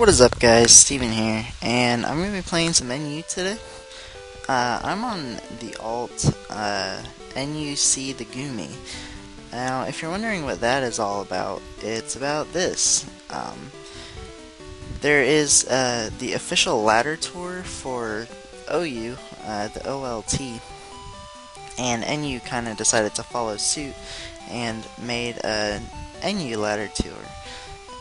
What is up, guys? Steven here, and I'm going to be playing some NU today. I'm on the alt NUC the Goomy. Now, if you're wondering what that is all about, it's about this. There is the official ladder tour for OU, the OLT, and NU kind of decided to follow suit and made a NU ladder tour.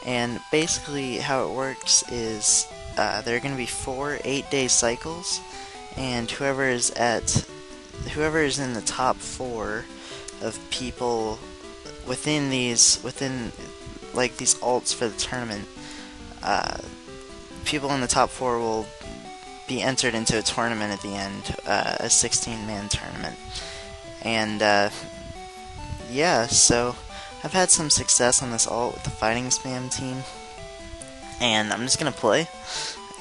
And basically how it works is there are going to be 4 8-day cycles, and whoever is in the top 4 of people within these alts for the tournament, people in the top 4 will be entered into a tournament at the end, a 16-man tournament. And yeah, so I've had some success on this alt with the fighting spam team, and I'm just gonna play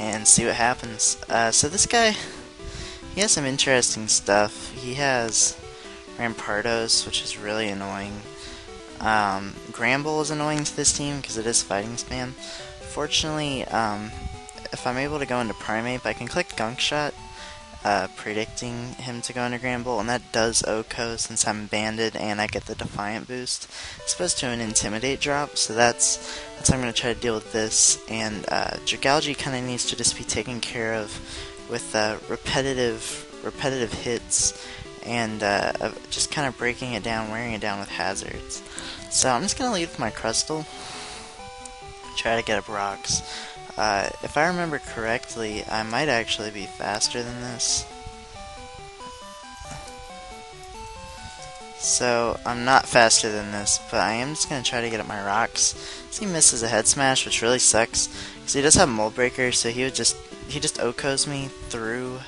and see what happens. So this guy, he has some interesting stuff. He has Rampardos, which is really annoying. Gramble is annoying to this team because it is fighting spam. Fortunately, if I'm able to go into Primeape, I can click Gunk Shot, predicting him to go into Gramble, and that does OHKO since I'm banded and I get the Defiant boost. It's supposed to an Intimidate drop, so that's how I'm going to try to deal with this. And Dragalge kind of needs to just be taken care of with repetitive hits and just kind of breaking it down, wearing it down with hazards. So I'm just going to lead with my Crustle, try to get up rocks. If I remember correctly, I might actually be faster than this. So, I'm not faster than this, but I am just going to try to get up my rocks. So he misses a head smash, which really sucks, because he does have Mold Breaker, so he just OHKOs me through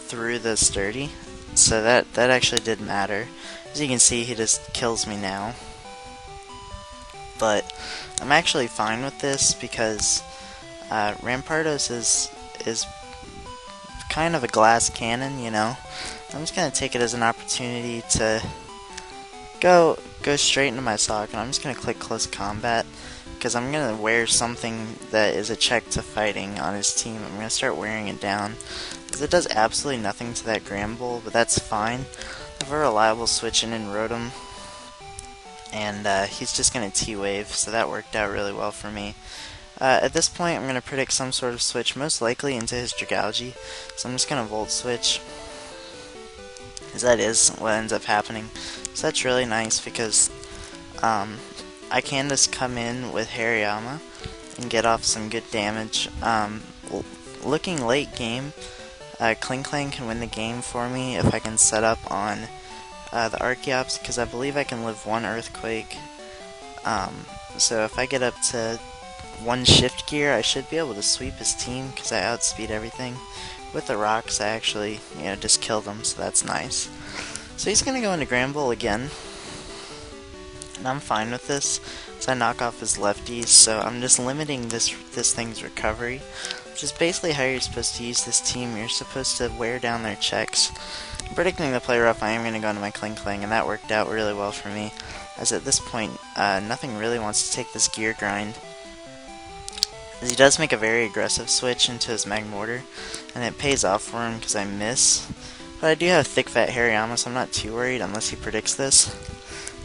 the sturdy. So that actually did matter. As you can see, he just kills me now. But I'm actually fine with this because Rampardos is kind of a glass cannon, you know. I'm just gonna take it as an opportunity to go straight into my sock, and I'm just gonna click Close Combat because I'm gonna wear something that is a check to fighting on his team. I'm gonna start wearing it down because it does absolutely nothing to that Gramble, but that's fine. I have a reliable switch in Rotom, and he's just going to T-Wave, so that worked out really well for me. At this point, I'm going to predict some sort of switch, most likely into his Dragalge, so I'm just going to Volt Switch, because that is what ends up happening. So that's really nice, because I can just come in with Hariyama and get off some good damage. Looking late game, Klinklang can win the game for me if I can set up on the Archeops, because I believe I can live 1 Earthquake. So if I get up to 1 Shift Gear, I should be able to sweep his team because I outspeed everything. With the rocks, I actually, just killed him, so that's nice. So he's going to go into Gramble again, and I'm fine with this, so I knock off his lefties, so I'm just limiting this thing's recovery, which is basically how you're supposed to use this team. You're supposed to wear down their checks. Predicting the play rough, I am going to go into my Klinklang, and that worked out really well for me, as at this point, nothing really wants to take this gear grind. As he does make a very aggressive switch into his Magmortar, and it pays off for him because I miss. But I do have Thick Fat Hariyama, so I'm not too worried unless he predicts this.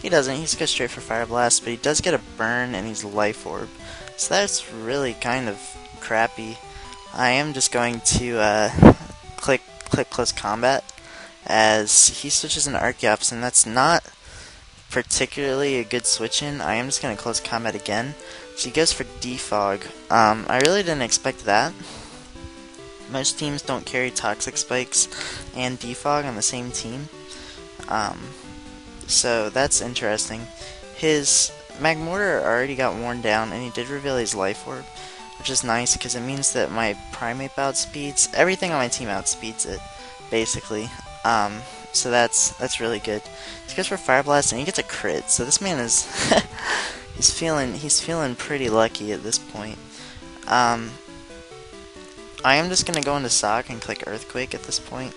He doesn't, he just goes straight for Fire Blast, but he does get a burn and he's Life Orb. So that's really kind of crappy. I am just going to click Close Combat, as he switches into Archeops, and that's not particularly a good switch in. I am just going to Close Combat again. So he goes for Defog. I really didn't expect that. Most teams don't carry Toxic Spikes and Defog on the same team. So that's interesting. His Magmortar already got worn down, and he did reveal his Life Orb, which is nice because it means that my Primeape outspeeds everything on my team, outspeeds it, basically. So that's really good. He goes for Fire Blast and he gets a crit. So this man is he's feeling pretty lucky at this point. I am just gonna go into Sock and click Earthquake at this point,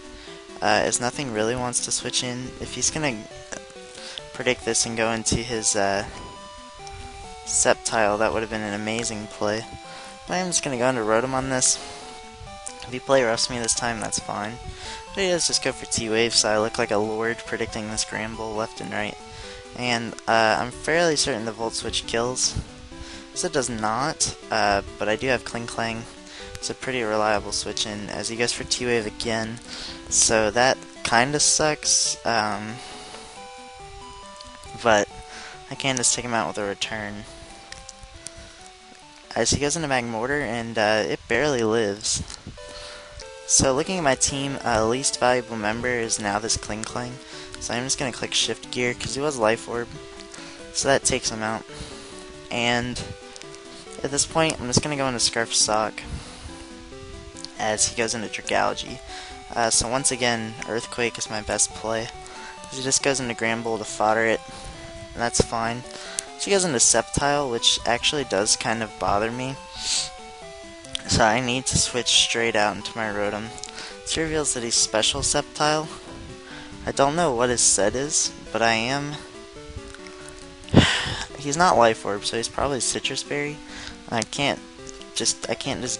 as nothing really wants to switch in. If he's gonna predict this and go into his Sceptile, that would have been an amazing play. But I'm just going to go into Rotom on this. If he play roughs me this time, that's fine. But he does just go for T-Wave, so I look like a lord predicting this Gramble left and right. And I'm fairly certain the Volt Switch kills. So it does not, but I do have Kling Klang. It's a pretty reliable switch in as he goes for T-Wave again. So that kinda sucks, but I can just take him out with a return. As he goes into Magmortar, and it barely lives. So looking at my team, least valuable member is now this Kling Klang. So I'm just going to click Shift Gear, because he was Life Orb. So that takes him out. And at this point, I'm just going to go into Scarf Sock as he goes into Dragalge. So once again, Earthquake is my best play. He just goes into Gramble to fodder it, and that's fine. So he goes into Sceptile, which actually does kind of bother me. So I need to switch straight out into my Rotom. This reveals that he's Special Sceptile. I don't know what his set is, but I am... He's not Life Orb, so he's probably Citrus Berry. I can't just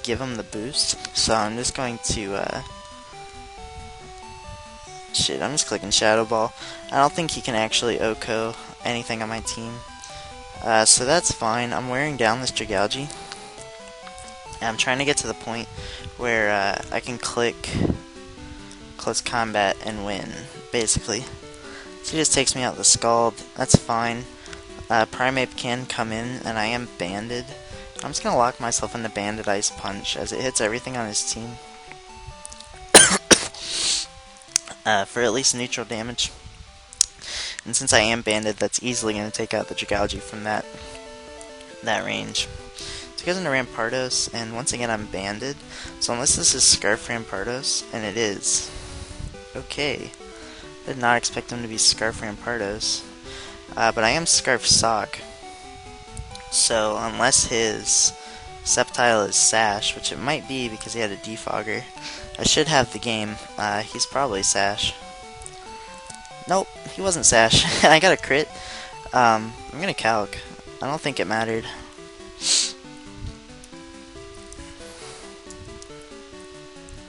give him the boost, so I'm just going to shit, I'm just clicking Shadow Ball. I don't think he can actually OHKO anything on my team. So that's fine. I'm wearing down this Dragalge. And I'm trying to get to the point where I can click Close Combat and win, basically. So he just takes me out with the Scald. That's fine. Primeape can come in, and I am banded. I'm just going to lock myself into Banded Ice Punch as it hits everything on his team. For at least neutral damage. And since I am banded, that's easily going to take out the Dragalge from that range. So he goes into Rampardos, and once again I'm banded. So unless this is Scarf Rampardos, and it is. Okay. I did not expect him to be Scarf Rampardos. But I am Scarf Sock. So unless his Sceptile is Sash, which it might be because he had a Defogger, I should have the game. He's probably Sash. Nope, he wasn't Sash. I got a crit. I'm gonna Calc. I don't think it mattered.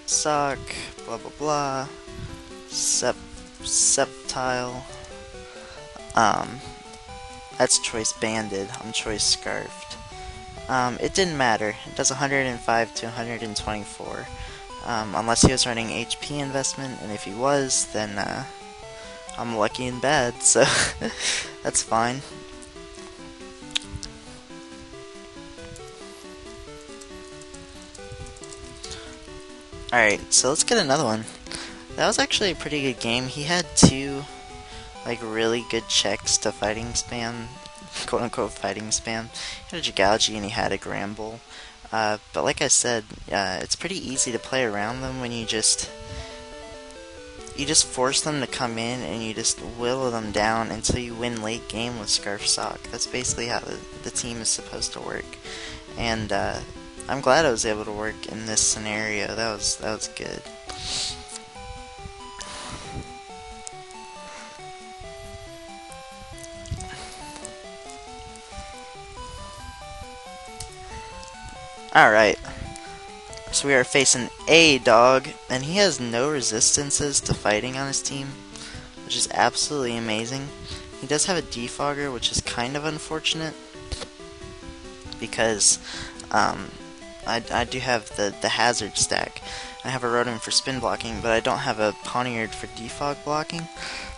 Sock, blah blah blah. Sceptile. That's Choice Banded. I'm Choice Scarfed. It didn't matter. It does 105 to 124. Unless he was running HP investment, and if he was, then I'm lucky and bad, so that's fine. Alright, so let's get another one. That was actually a pretty good game. He had two really good checks to fighting spam, quote unquote fighting spam. He had a Dragalge and he had a Gramble. But like I said, it's pretty easy to play around them when you just force them to come in and you just whittle them down until you win late game with Scarf Sock. That's basically how the team is supposed to work. And I'm glad I was able to work in this scenario. That was good. Alright, so we are facing a dog, and he has no resistances to fighting on his team, which is absolutely amazing. He does have a Defogger, which is kind of unfortunate, because I do have the Hazard stack. I have a Rotom for spin blocking, but I don't have a Pawniard for defog blocking.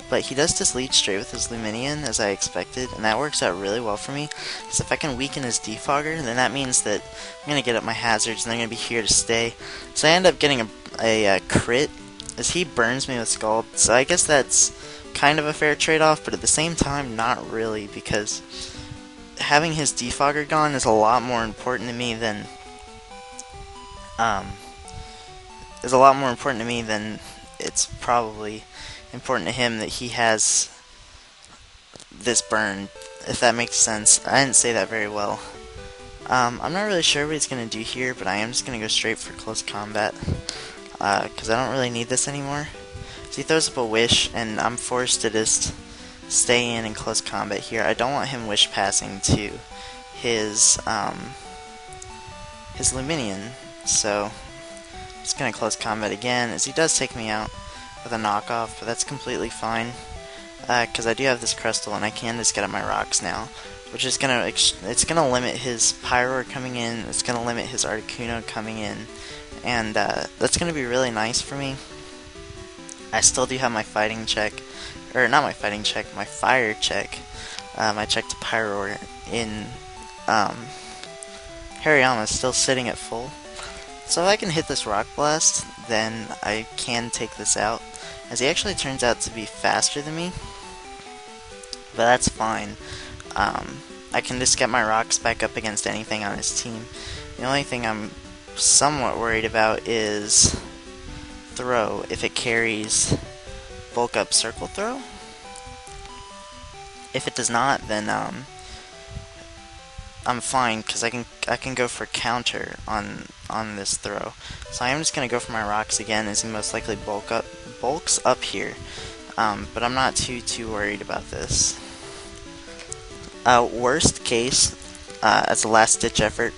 But he does just lead straight with his Luminion, as I expected, and that works out really well for me. Because if I can weaken his Defogger, then that means that I'm going to get up my Hazards, and they're going to be here to stay. So I end up getting a crit, as he burns me with Scald. So I guess that's kind of a fair trade-off, but at the same time, not really, because having his Defogger gone is a lot more important to me than... it's probably important to him that he has this burn, if that makes sense. I didn't say that very well. I'm not really sure what he's going to do here, but I am just going to go straight for Close Combat, because I don't really need this anymore. So he throws up a Wish, and I'm forced to just stay in Close Combat here. I don't want him Wish passing to his his Luminion. So just gonna close combat again, as he does take me out with a knockoff, but that's completely fine, because I do have this Crystal and I can just get up my rocks now, which is it's gonna limit his Pyroar coming in, it's gonna limit his Articuno coming in, and that's gonna be really nice for me. I still do have my fighting check, or not my fighting check, my fire check, my check to Pyroar in Hariyama is still sitting at full. So if I can hit this Rock Blast, then I can take this out, as he actually turns out to be faster than me, but that's fine. I can just get my rocks back up against anything on his team. The only thing I'm somewhat worried about is Throw, if it carries Bulk Up Circle Throw. If it does not, then I'm fine, because I can go for counter on this throw. So I am just gonna go for my rocks again, as he most likely bulks up here. But I'm not too worried about this. Worst case, as a last ditch effort,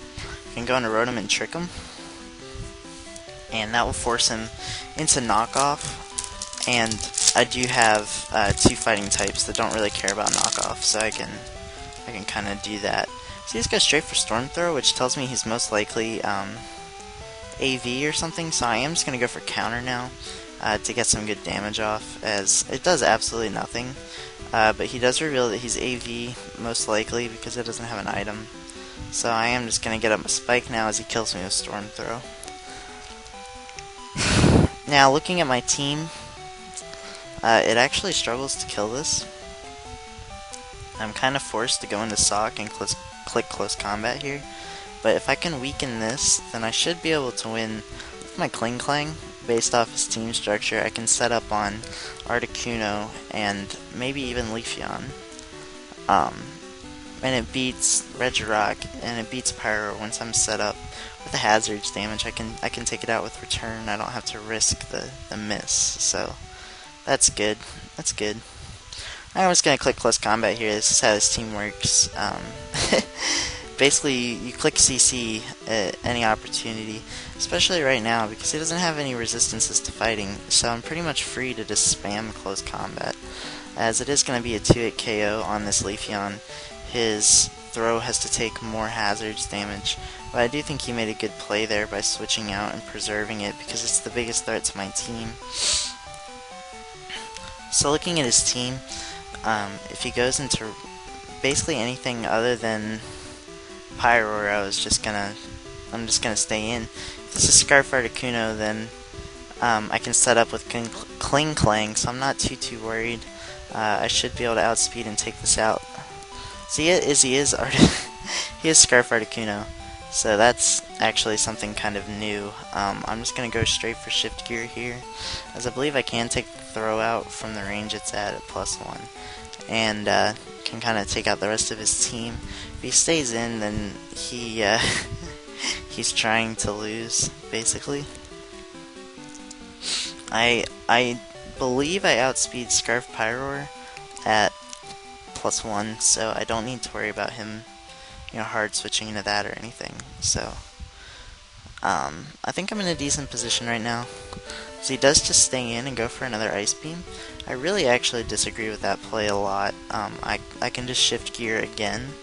I can go into Rotom and trick him, and that will force him into knockoff. And I do have two fighting types that don't really care about knockoff, so I can kind of do that. So he just goes straight for Storm Throw, which tells me he's most likely AV or something. So I am just gonna go for counter now to get some good damage off, as it does absolutely nothing. But he does reveal that he's AV most likely because it doesn't have an item. So I am just gonna get up a spike now as he kills me with Storm Throw. Now looking at my team, it actually struggles to kill this. I'm kind of forced to go into Sock and click close combat here, but if I can weaken this, then I should be able to win with my Kling Klang. Based off his team structure, I can set up on Articuno and maybe even Leafeon. And it beats Regirock and it beats Pyro once I'm set up with the hazards damage. I can take it out with return. I don't have to risk the miss, so that's good. That's good. I'm just gonna click close combat here. This is how this team works. Basically, you click CC at any opportunity, especially right now because he doesn't have any resistances to fighting, so I'm pretty much free to just spam close combat. As it is going to be a 2-hit KO on this Leafeon, his throw has to take more hazards damage, but I do think he made a good play there by switching out and preserving it because it's the biggest threat to my team. So looking at his team, if he goes into basically anything other than Pyroar, I'm just gonna stay in. If this is Scarf Articuno, then I can set up with Kling Klang, so I'm not too worried. I should be able to outspeed and take this out. So he is Scarf Articuno, so that's actually something kind of new. I'm just gonna go straight for Shift Gear here, as I believe I can take the throw out from the range it's at +1, and can kind of take out the rest of his team. If he stays in, then he's trying to lose, basically. I believe I outspeed Scarf Pyroar at +1, so I don't need to worry about him, hard switching into that or anything. So I think I'm in a decent position right now. So he does just stay in and go for another Ice Beam. I really actually disagree with that play a lot. I can just Shift Gear again,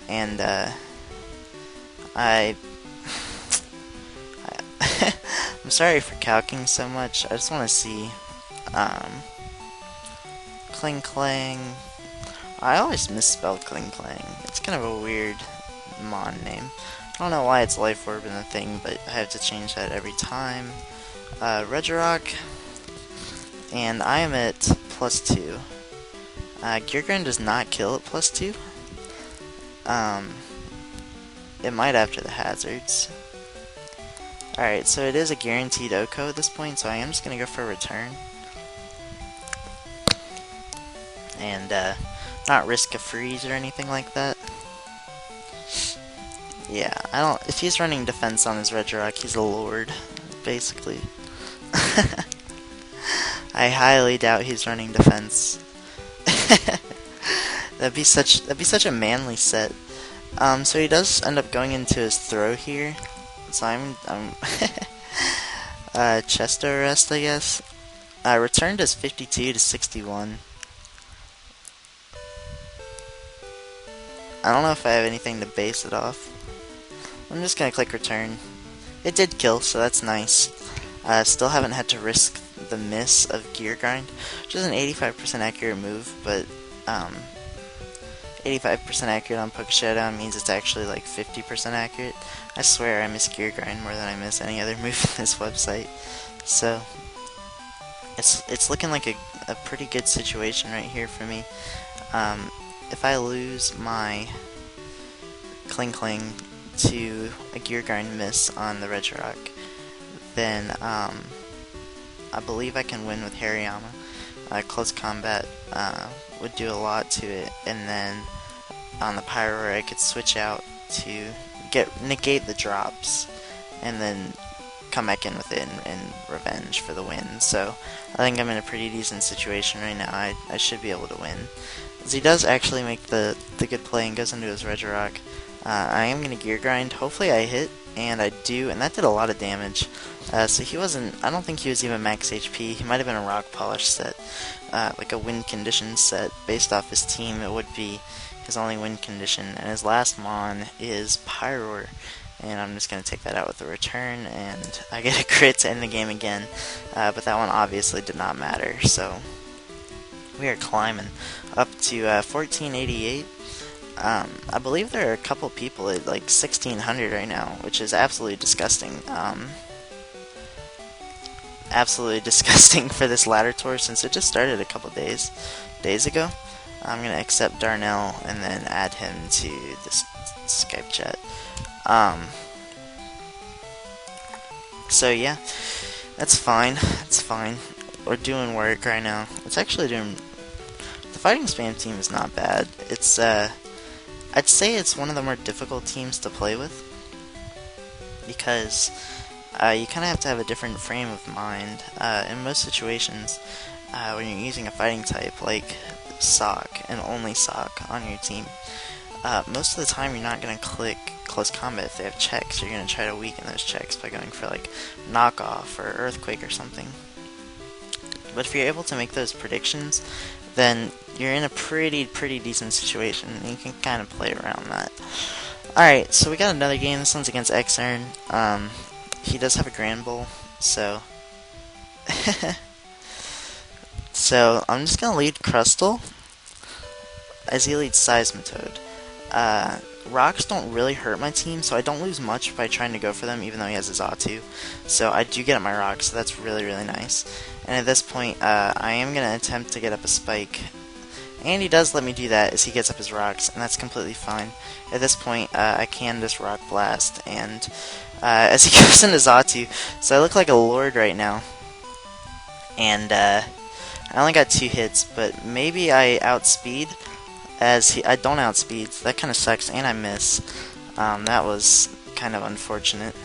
and I'm sorry for calcing so much. I just want to see Kling Klang. I always misspell Kling Klang. It's kind of a weird Mon name. I don't know why it's Life Orb in the thing, but I have to change that every time. Regirock, and I am at +2. Geargren does not kill at +2. It might after the hazards. Alright, so it is a guaranteed OHKO at this point, so I am just gonna go for a return. And not risk a freeze or anything like that. Yeah, if he's running defense on his Regirock, he's a lord, basically. I highly doubt he's running defense. That'd be such a manly set. So he does end up going into his throw here, So I'm chest arrest, I guess. Returned as 52 to 61. I don't know if I have anything to base it off. I'm just gonna click return. It did kill, so that's nice. Still haven't had to risk the miss of Gear Grind, which is an 85% accurate move, but 85% accurate on Poke Showdown means it's actually like 50% accurate. I swear I miss Gear Grind more than I miss any other move in this website. So it's looking like a pretty good situation right here for me. If I lose my Kling Kling to a Gear Grind miss on the Regirock, then I believe I can win with Hariyama. Close combat would do a lot to it, and then on the Pyroar I could switch out to negate the drops, and then come back in with it and revenge for the win. So I think I'm in a pretty decent situation right now. I should be able to win. As he does actually make the good play and goes into his Regirock. I am going to Gear Grind. Hopefully I hit, and I do, and that did a lot of damage. So he wasn't, I don't think he was even max HP. He might have been a Rock Polish set, like a win condition set. Based off his team, it would be his only win condition, and his last Mon is Pyroar. And I'm just going to take that out with a return, and I get a crit to end the game again. But that one obviously did not matter, so we are climbing up to 1488. I believe there are a couple people at like 1600 right now, which is absolutely disgusting. Absolutely disgusting for this ladder tour since it just started a couple days ago. I'm gonna accept Darnell and then add him to this Skype chat. So yeah, that's fine. That's fine. We're doing work right now. It's actually doing. The Fighting Spam team is not bad. It's I'd say it's one of the more difficult teams to play with because you kind of have to have a different frame of mind in most situations when you're using a fighting type like Sock and only Sock on your team. Most of the time you're not going to click close combat if they have checks. You're going to try to weaken those checks by going for like knockoff or earthquake or something. But if you're able to make those predictions, then you're in a pretty decent situation, and you can kind of play around that. Alright, so we got another game. This one's against Xern. He does have a Grand Bull, so so I'm just gonna lead Crustle as he leads Seismitoad. Rocks don't really hurt my team, so I don't lose much by trying to go for them, even though he has a Xatu. So I do get up my rocks, so that's really nice. And at this point, I am going to attempt to get up a Spike. And he does let me do that as he gets up his rocks, and that's completely fine. At this point, I can just Rock Blast, and as he goes into Xatu, so I look like a Lord right now. And I only got 2 hits, but maybe I outspeed. I don't outspeed, so that kind of sucks, and I miss. That was kind of unfortunate.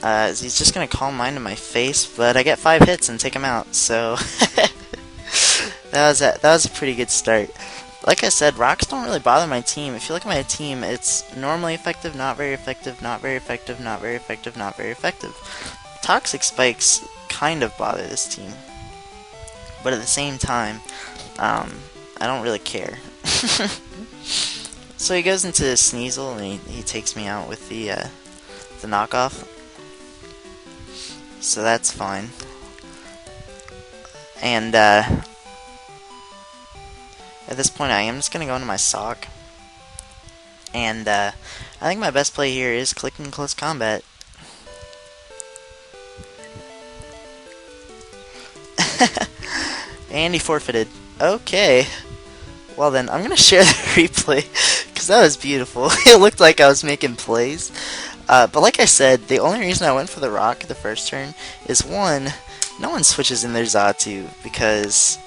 He's just gonna Calm Mind to my face, but I get 5 hits and take him out, so that was a pretty good start. Like I said, rocks don't really bother my team. If you look at my team, it's normally effective, not very effective, not very effective, not very effective, not very effective. Toxic spikes kind of bother this team, but at the same time, I don't really care. So he goes into Sneasel and he takes me out with the knockoff. So that's fine. And at this point I am just going to go into my Sock. And I think my best play here is clicking close combat. And he forfeited. Okay. Well then, I'm gonna share the replay, because that was beautiful. It looked like I was making plays. But like I said, the only reason I went for the rock the first turn is, one, no one switches in their Xatu, because...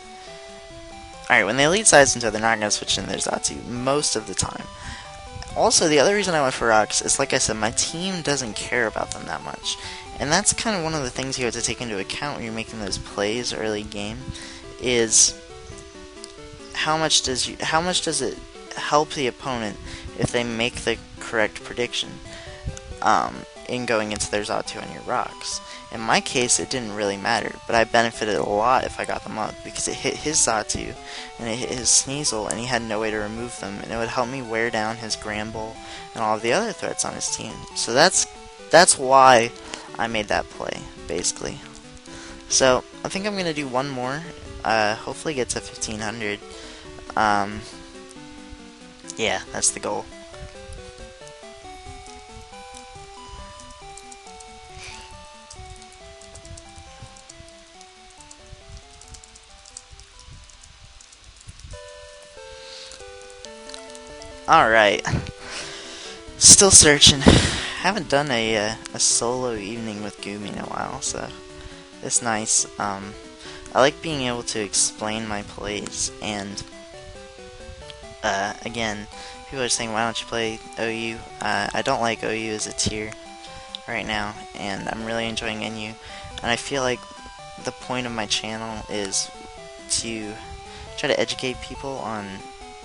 Alright, when they lead Seismitoad, they're not gonna switch in their Xatu, most of the time. Also, the other reason I went for rocks is, like I said, my team doesn't care about them that much. And that's kind of one of the things you have to take into account when you're making those plays early game, is... How much does it help the opponent if they make the correct prediction? in going into their Xatu on your rocks. In my case, it didn't really matter, but I benefited a lot if I got them up, because it hit his Xatu, and it hit his Sneasel, and he had no way to remove them, and it would help me wear down his Gramble and all of the other threats on his team. So that's why I made that play, basically. So, I think I'm going to do one more, hopefully get to 1500. Yeah, that's the goal. Alright. Still searching. Haven't done a solo evening with Goomy in a while, so it's nice. I like being able to explain my plays, and again, people are saying, why don't you play OU? I don't like OU as a tier right now, and I'm really enjoying NU, and I feel like the point of my channel is to try to educate people on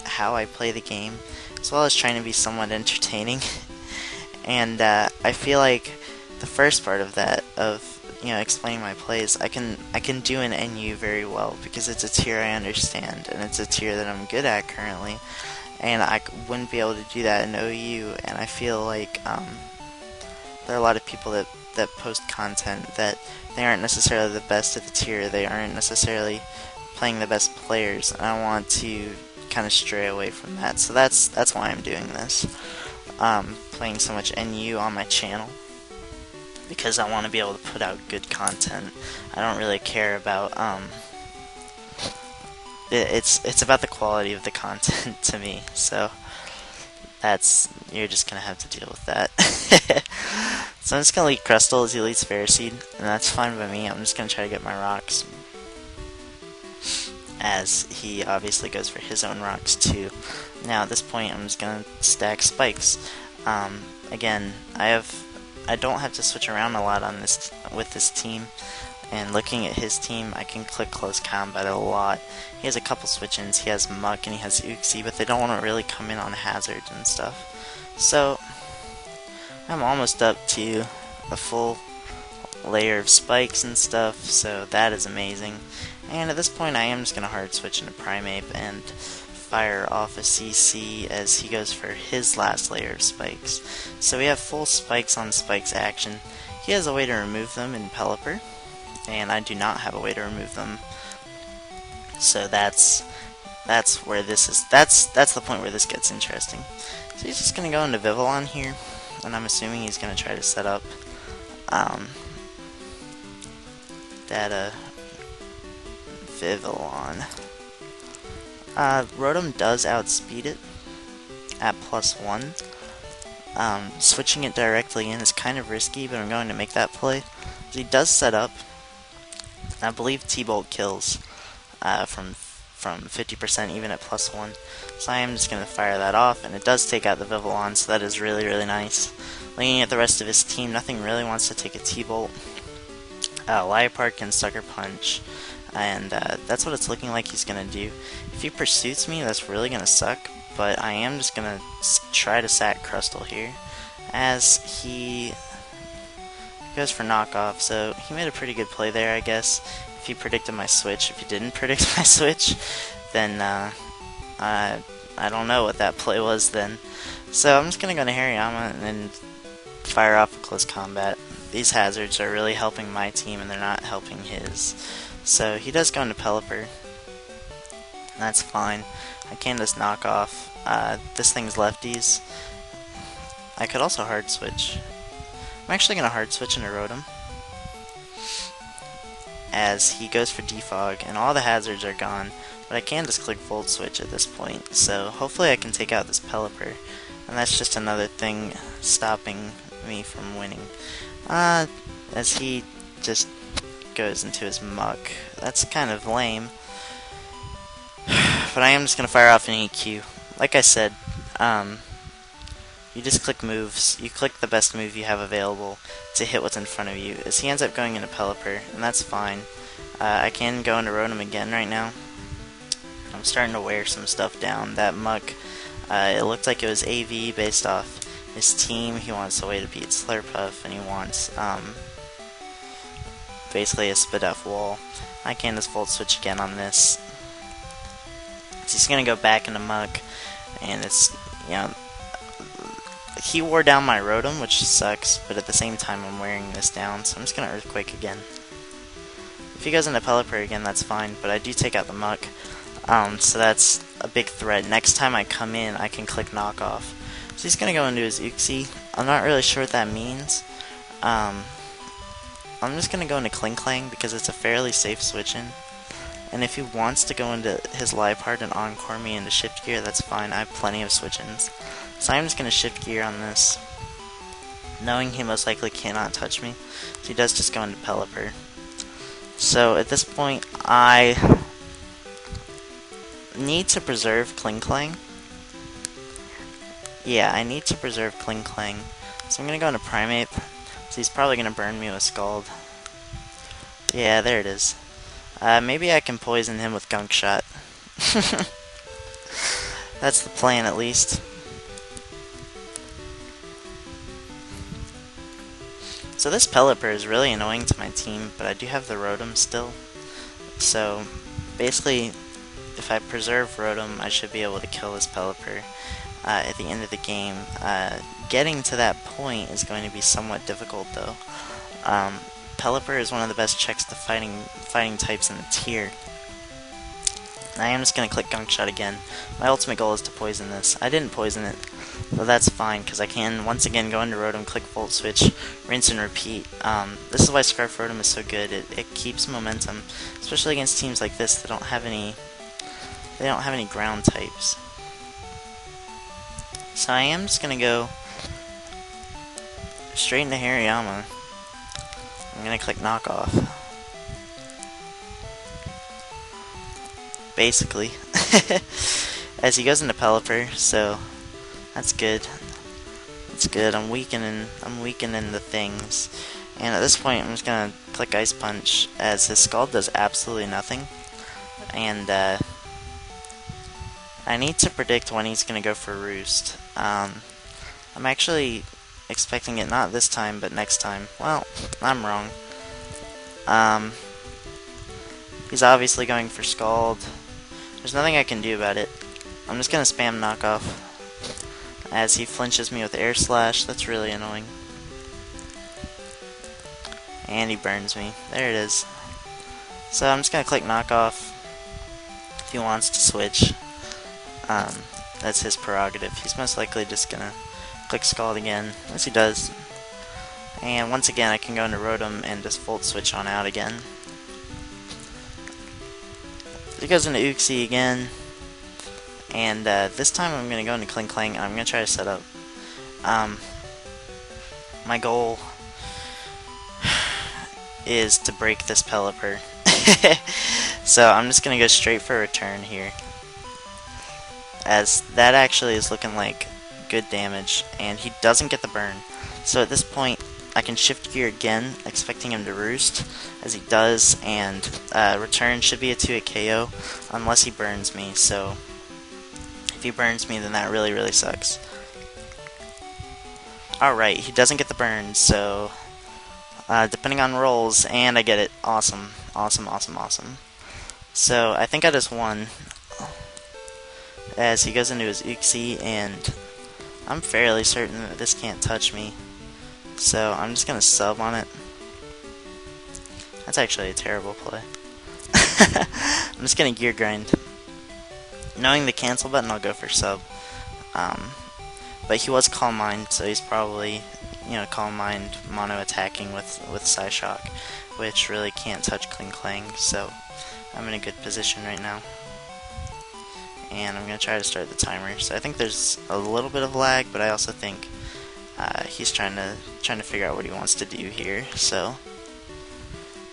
how I play the game, as well as trying to be somewhat entertaining. And I feel like the first part of that, of explaining my plays, I can do in NU very well, because it's a tier I understand, and it's a tier that I'm good at currently, and I wouldn't be able to do that in OU. And I feel like there are a lot of people that post content that they aren't necessarily the best at the tier, they aren't necessarily playing the best players, and I want to kind of stray away from that. So that's why I'm doing this. Playing so much NU on my channel, because I want to be able to put out good content. I don't really care about it's about the quality of the content to me. So you're just gonna have to deal with that. So I'm just gonna lead Crustle as he leads Ferroseed, and that's fine by me. I'm just gonna try to get my rocks, as he obviously goes for his own rocks too. Now at this point, I'm just gonna stack spikes. Again, I don't have to switch around a lot on this with this team. And looking at his team, I can click close combat a lot. He has a couple switch-ins. He has Muck and he has Uxie, but they don't want to really come in on hazards and stuff. So I'm almost up to a full layer of spikes and stuff, so that is amazing. And at this point, I am just going to hard switch into Primeape and fire off a CC as he goes for his last layer of spikes. So we have full spikes on spikes action. He has a way to remove them in Pelipper, and I do not have a way to remove them. So that's where this is. That's the point where this gets interesting. So he's just gonna go into Vivillon here, and I'm assuming he's gonna try to set up that Vivillon. Rotom does outspeed it at +1. Switching it directly in is kind of risky, but I'm going to make that play. He does set up. I believe T-Bolt kills from 50% even at +1. So I am just going to fire that off, and it does take out the Vivillon, so that is really, really nice. Looking at the rest of his team, nothing really wants to take a T-Bolt. Liepard can Sucker Punch, and that's what it's looking like he's going to do. If he pursues me, that's really going to suck, but I am just going to try to sack Crustle here, as he goes for knockoff. So he made a pretty good play there, I guess, if he predicted my switch. If he didn't predict my switch, then I don't know what that play was then. So I'm just going to go to Hariyama and fire off a close combat. These hazards are really helping my team, and they're not helping his. So he does go into Pelipper. That's fine. I can just knock off. This thing's lefties. I could also hard switch. I'm actually going to hard switch into Rotom, as he goes for Defog, and all the hazards are gone, but I can just click Volt Switch at this point, so hopefully I can take out this Pelipper, and that's just another thing stopping me from winning. As he just goes into his Muck. That's kind of lame, but I am just going to fire off an EQ. Like I said, you just click moves. You click the best move you have available to hit what's in front of you. As he ends up going into Pelipper, and that's fine. I can go into Rotom again right now. I'm starting to wear some stuff down. That Muck, it looked like it was AV based off his team. He wants a way to beat Slurpuff, and he wants basically a Spadef wall. I can just Volt Switch again on this. So he's gonna go back into Muck, and it's, you know, he wore down my Rotom, which sucks, but at the same time I'm wearing this down, so I'm just gonna Earthquake again. If he goes into Pelipper again, that's fine, but I do take out the Muck, so that's a big threat. Next time I come in, I can click Knockoff. So he's gonna go into his Uxie. I'm not really sure what that means. I'm just gonna go into Klinklang because it's a fairly safe switch in. And if he wants to go into his Liepard and Encore me into Shift Gear, that's fine. I have plenty of switch-ins. So I'm just going to Shift Gear on this, knowing he most likely cannot touch me. So he does just go into Pelipper. So at this point, I need to preserve Klinklang. Yeah, I need to preserve Klinklang. So I'm going to go into Primeape. So he's probably going to burn me with Scald. Yeah, there it is. Maybe I can poison him with Gunk Shot. That's the plan, at least. So this Pelipper is really annoying to my team, but I do have the Rotom still. So basically, if I preserve Rotom, I should be able to kill this Pelipper at the end of the game. Getting to that point is going to be somewhat difficult, though. Pelipper is one of the best checks to fighting types in the tier. I am just going to click Gunk Shot again. My ultimate goal is to poison this. I didn't poison it, but that's fine, because I can once again go into Rotom, click Volt Switch, rinse and repeat. This is why Scarf Rotom is so good. It keeps momentum, especially against teams like this that don't have any ground types. So I am just going to go straight into Hariyama. I'm going to click Knockoff. Basically. As he goes into Pelipper, so that's good. That's good. I'm weakening the things. And at this point I'm just going to click Ice Punch, as his Scald does absolutely nothing. And I need to predict when he's going to go for Roost. I'm actually expecting it not this time, but next time. Well, I'm wrong. He's obviously going for Scald. There's nothing I can do about it. I'm just gonna spam Knockoff, as he flinches me with Air Slash. That's really annoying. And he burns me. There it is. So I'm just gonna click Knockoff. If he wants to switch, that's his prerogative. He's most likely just gonna click Scald again, as he does. And once again, I can go into Rotom and just Volt Switch on out again. He goes into Uxie again, and this time I'm going to go into Klinklang, and I'm going to try to set up. My goal is to break this Pelipper. So I'm just going to go straight for a return here, as that actually is looking like good damage, and he doesn't get the burn. So at this point, I can Shift Gear again, expecting him to Roost, as he does, and return should be a 2-hit KO, unless he burns me. So if he burns me, then that really, really sucks. Alright, he doesn't get the burn, so depending on rolls, and I get it. Awesome. Awesome, awesome, awesome. So I think I just won, as he goes into his Uxie, and I'm fairly certain that this can't touch me. So I'm just going to sub on it. That's actually a terrible play. I'm just going to Gear Grind. Knowing the cancel button, I'll go for sub. But he was Calm Mind, so he's probably, you know, Calm Mind mono attacking with Psyshock, which really can't touch Klinklang, so I'm in a good position right now. And I'm going to try to start the timer. So I think there's a little bit of lag, but I also think he's trying to figure out what he wants to do here. So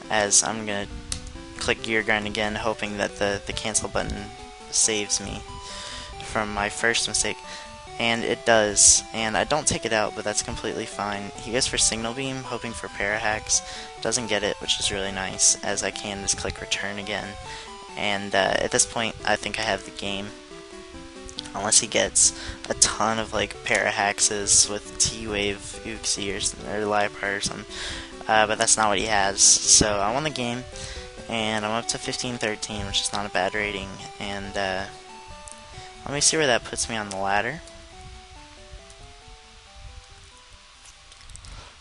as I'm going to click Gear Grind again, hoping that the cancel button saves me from my first mistake. And it does, and I don't take it out, but that's completely fine. He goes for Signal Beam, hoping for Parahacks. Doesn't get it, which is really nice, as I can just click Return again. And at this point, I think I have the game. unless he gets a ton of like Parahaxes with T-Wave Uxie or Liepard or something. But that's not what he has. So I won the game, and I'm up to 15-13, which is not a bad rating. And let me see where that puts me on the ladder.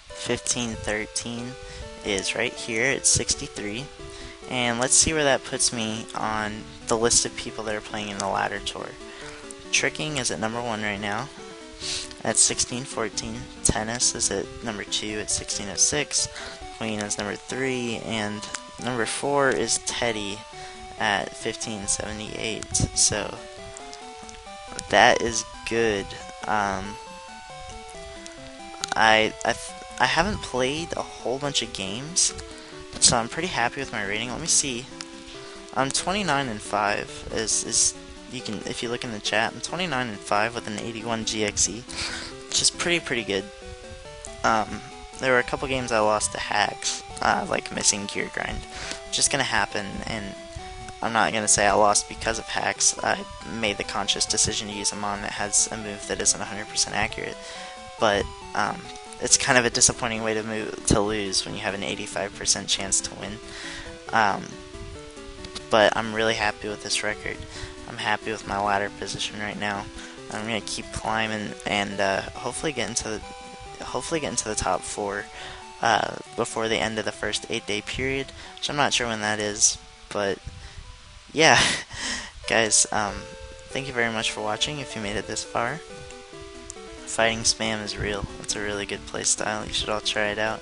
15-13 is right here at 63. And let's see where that puts me on the list of people that are playing in the ladder tour. Tricking is at number 1 right now at 16-14. Tennis is at number 2 at 16-06. Queen is number 3, and number 4 is Teddy at 15-78. So that is good. I haven't played a whole bunch of games, so I'm pretty happy with my rating. Let me see. I'm 29-5. Is you can, if you look in the chat, I'm 29-5 with an 81 GXE, which is pretty good. There were a couple games I lost to hacks, like missing gear grind, which is gonna happen, and I'm not gonna say I lost because of hacks. I made the conscious decision to use a mon that has a move that isn't 100% accurate, but it's kind of a disappointing way to lose when you have an 85% chance to win. But I'm really happy with this record. I'm happy with my ladder position right now. I'm gonna keep climbing and hopefully get into the top 4 before the end of the first 8-day period, which I'm not sure when that is. But yeah, guys, thank you very much for watching. If you made it this far, fighting spam is real. It's a really good playstyle. You should all try it out.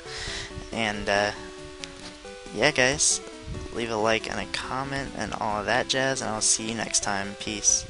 And yeah, guys, leave a like and a comment and all of that jazz, and I'll see you next time. Peace.